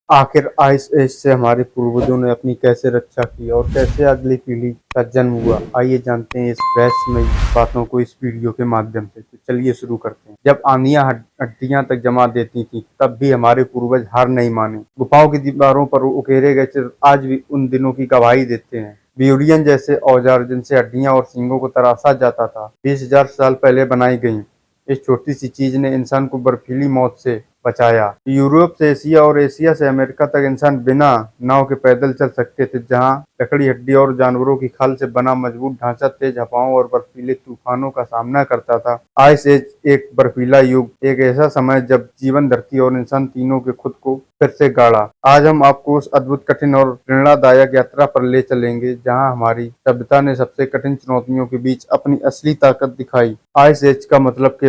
आखिर ice as से हमारे पूर्वजों ने अपनी कैसे रक्षा की और कैसे अगली पीढ़ी का जन्म हुआ, आइए जानते हैं इस रहस्यमयी बातों को इस वीडियो के माध्यम से। तो चलिए शुरू करते हैं। जब आंधियां हड्डियां तक जमा देती थी, तब भी हमारे पूर्वज हार नहीं माने। गुफाओं की दीवारों पर उकेरे गए चित्र आज भी उन दिनों की गवाही देते हैं। ब्यूरियन जैसे औजार जिनसे हड्डियां और सींगों को तराशा जाता था, 20,000 साल पहले बनाई गई। इस छोटी सी चीज ने इंसान को बर्फीली मौत से बचाया। यूरोप से एशिया और एशिया से अमेरिका तक इंसान बिना नाव के पैदल चल सकते थे, जहां लकड़ी, हड्डी और जानवरों की खाल से बना मजबूत ढांचा तेज हवाओं और बर्फीले तूफानों का सामना करता था। आइस एज एक बर्फीला युग, एक ऐसा समय जब जीवन, धरती और इंसान तीनों के खुद को फिर से गाढ़ा। आज हम आपको उस अद्भुत, कठिन और प्रेरणादायक यात्रा पर ले चलेंगे, जहां हमारी सभ्यता ने सबसे कठिन चुनौतियों के बीच अपनी असली ताकत दिखाई। आइस एज का मतलब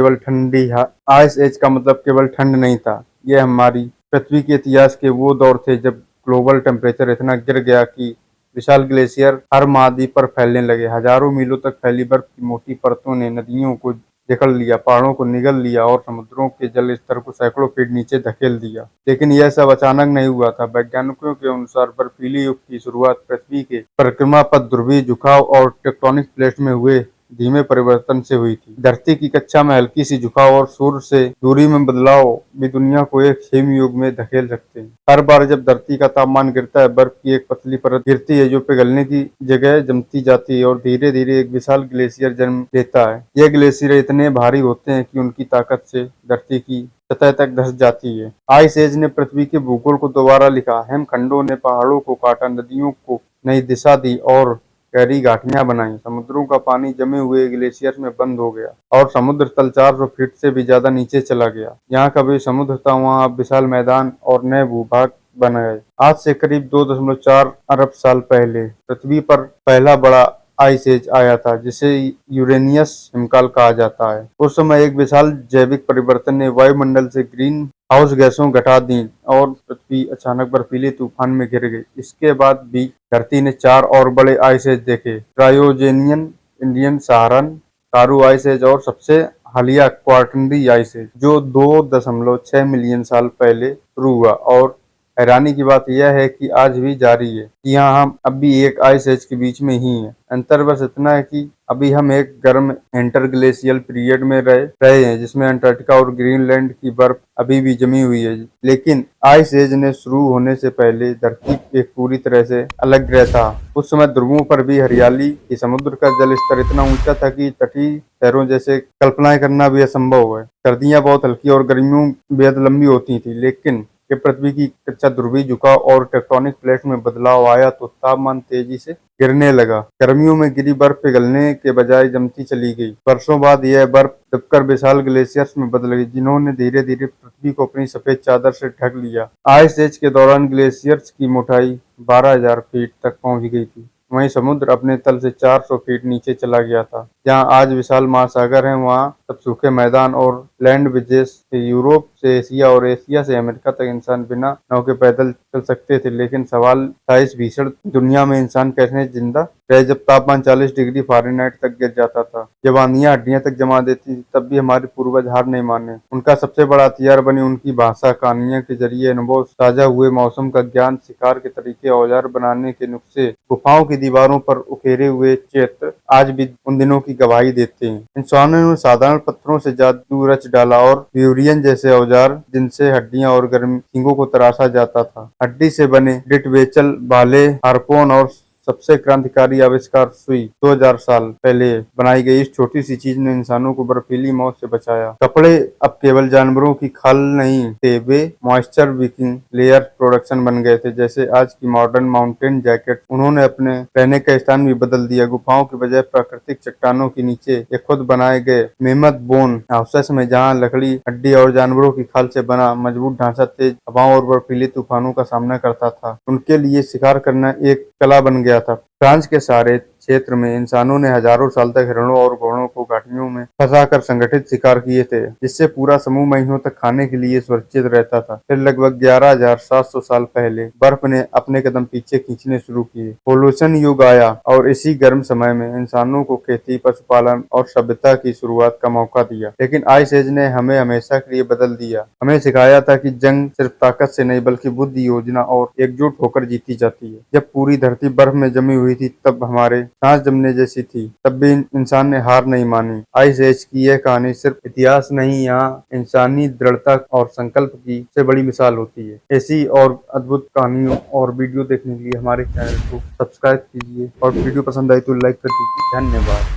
केवल ठंड नहीं था। यह हमारी पृथ्वी के इतिहास के वो दौर थे जब ग्लोबल टेम्परेचर इतना गिर गया कि विशाल ग्लेशियर हर महाद्वीप पर फैलने लगे। हजारों मीलों तक फैली बर्फ की मोटी परतों ने नदियों को जकड़ लिया, पहाड़ों को निगल लिया और समुद्रों के जल स्तर को सैकड़ों फीट नीचे धकेल दिया। लेकिन यह सब अचानक नहीं हुआ था। वैज्ञानिकों के अनुसार बर्फीले युग की शुरुआत पृथ्वी के परिक्रमा पथ, ध्रुवीय झुकाव और टेक्टोनिक प्लेट में हुए धीमे परिवर्तन से हुई थी। धरती की कक्षा में हल्की सी झुकाव और सूर्य से दूरी में बदलाव भी दुनिया को एक हिम युग में धकेल सकते हैं। हर बार जब धरती का तापमान गिरता है, बर्फ की एक पतली परत गिरती है जो पिघलने की जगह जमती जाती है और धीरे धीरे एक विशाल ग्लेशियर जन्म लेता है। ये ग्लेशियर इतने भारी होते हैं कि उनकी ताकत से धरती की सतह तक धंस जाती है। आइस एज ने पृथ्वी के भूगोल को दोबारा लिखा। हिमखंडों ने पहाड़ों को काटा, नदियों को नई दिशा दी और गहरी घाटियां बनाई। समुद्रों का पानी जमे हुए ग्लेशियर में बंद हो गया और समुद्र तल 400 फीट से भी ज्यादा नीचे चला गया। यहाँ कभी समुद्र था, वहाँ अब विशाल मैदान और नए भूभाग बन गए। आज से करीब 2.4 अरब साल पहले पृथ्वी पर पहला बड़ा आइस एज आया था, जिसे यूरेनियस हिमकाल कहा जाता है। उस समय एक विशाल जैविक परिवर्तन ने वायुमंडल से ग्रीन हाउस गैसों घटा दी और पृथ्वी अचानक बर्फीले तूफान में घिर गई। इसके बाद भी धरती ने 4 और बड़े आइस एज देखे: क्रायोजेनियन, इंडियन सहारन, कारू आइस एज और सबसे हालिया क्वार्टरनरी आइस एज, जो 2.6 मिलियन साल पहले शुरू हुआ। और हैरानी की बात यह है कि आज भी जारी है कि यहाँ हम अभी एक आइस एज के बीच में ही हैं। अंतर बस इतना है कि अभी हम एक गर्म इंटरग्लेशियल पीरियड में रहे हैं, जिसमें अंटार्कटिका और ग्रीनलैंड की बर्फ अभी भी जमी हुई है। लेकिन आइस एज ने शुरू होने से पहले धरती एक पूरी तरह से अलग ग्रह था। उस समय ध्रुवों पर भी हरियाली थी, समुद्र का जल स्तर इतना ऊंचा था कि तटीय शहरों जैसे कल्पनाएं करना भी असंभव है। सर्दियां बहुत हल्की और गर्मियों बेहद लंबी होती थी। लेकिन जब पृथ्वी की कक्षा ध्रुवीय झुकाव और टेक्टोनिक प्लेट में बदलाव आया तो तापमान तेजी से गिरने लगा। गर्मियों में गिरी बर्फ पिघलने के बजाय जमती चली गई। वर्षों बाद यह बर्फ दबकर विशाल ग्लेशियर्स में बदल गई, जिन्होंने धीरे धीरे पृथ्वी को अपनी सफेद चादर से ढक लिया। आइस एज के दौरान ग्लेशियर्स की मोटाई 12,000 फीट तक पहुंच गई थी। वहीं समुद्र अपने तल से 400 फीट नीचे चला गया था। जहां आज विशाल महासागर हैं, वहां तब सूखे मैदान और लैंड ब्रिजेस थे। यूरोप से एशिया और एशिया से अमेरिका तक इंसान बिना नाव के पैदल चल सकते थे। लेकिन सवाल था, इस भीषण दुनिया में इंसान कैसे जिंदा रहे जब तापमान 40 डिग्री फ़ारेनहाइट तक गिर जाता था। जब आंधियां हड्डियां तक जमा देती थी, तब भी हमारे पूर्वज हार नहीं माने। उनका सबसे बड़ा हथियार बनी उनकी भाषा, कहानियों के जरिए अनुभव साझा हुए, मौसम का ज्ञान, शिकार के तरीके, औजार बनाने के नुस्खे, गुफाओं की दीवारों पर उकेरे हुए चित्र आज भी उन दिनों की गवाही देते हैं। इंसानों ने साधारण पत्थरों से जादू रच डाला और ब्यूरियन जैसे औजार, जिनसे हड्डियां और गर्म सींगों को तराशा जाता था। हड्डी से बने डिटवेचल, भाले, हार्पोन और सबसे क्रांतिकारी आविष्कार सुई 2000 साल पहले बनाई गई इस छोटी सी चीज ने इंसानों को बर्फीली मौत से बचाया। कपड़े अब केवल जानवरों की खाल नहीं थे, वे मॉइस्चर विकिंग लेयर प्रोडक्शन बन गए थे, जैसे आज की मॉडर्न माउंटेन जैकेट। उन्होंने अपने रहने का स्थान भी बदल दिया। गुफाओं के बजाय प्राकृतिक चट्टानों के नीचे ये खुद बनाए गए मेमथ बोन हाउसेस में, जहाँ लकड़ी, हड्डी और जानवरों की खाल से बना मजबूत ढांचा तेज हवाओं और बर्फीले तूफानों का सामना करता था। उनके लिए शिकार करना एक कला बन गया था। फ्रांस के सहारे क्षेत्र में इंसानों ने हजारों साल तक हिरणों और घोड़ों को घाटियों में फंसाकर संगठित शिकार किए थे, जिससे पूरा समूह महीनों तक खाने के लिए सुरक्षित रहता था। फिर लगभग 11,700 साल पहले बर्फ ने अपने कदम पीछे खींचने शुरू किए। पोल्यूशन युग आया और इसी गर्म समय में इंसानों को खेती, पशुपालन और सभ्यता की शुरुआत का मौका दिया। लेकिन आइस एज ने हमें हमेशा के लिए बदल दिया। हमें सिखाया था कि जंग सिर्फ ताकत से नहीं बल्कि बुद्धि, योजना और एकजुट होकर जीती जाती है। जब पूरी धरती बर्फ में जमी हुई थी, तब हमारे सांस जमने जैसी थी, तब भी इंसान ने हार नहीं मानी। आइस एज की यह कहानी सिर्फ इतिहास नहीं, यहाँ इंसानी दृढ़ता और संकल्प की सबसे बड़ी मिसाल होती है। ऐसी और अद्भुत कहानियों और वीडियो देखने के लिए हमारे चैनल को सब्सक्राइब कीजिए और वीडियो पसंद आई तो लाइक कर दीजिए। धन्यवाद।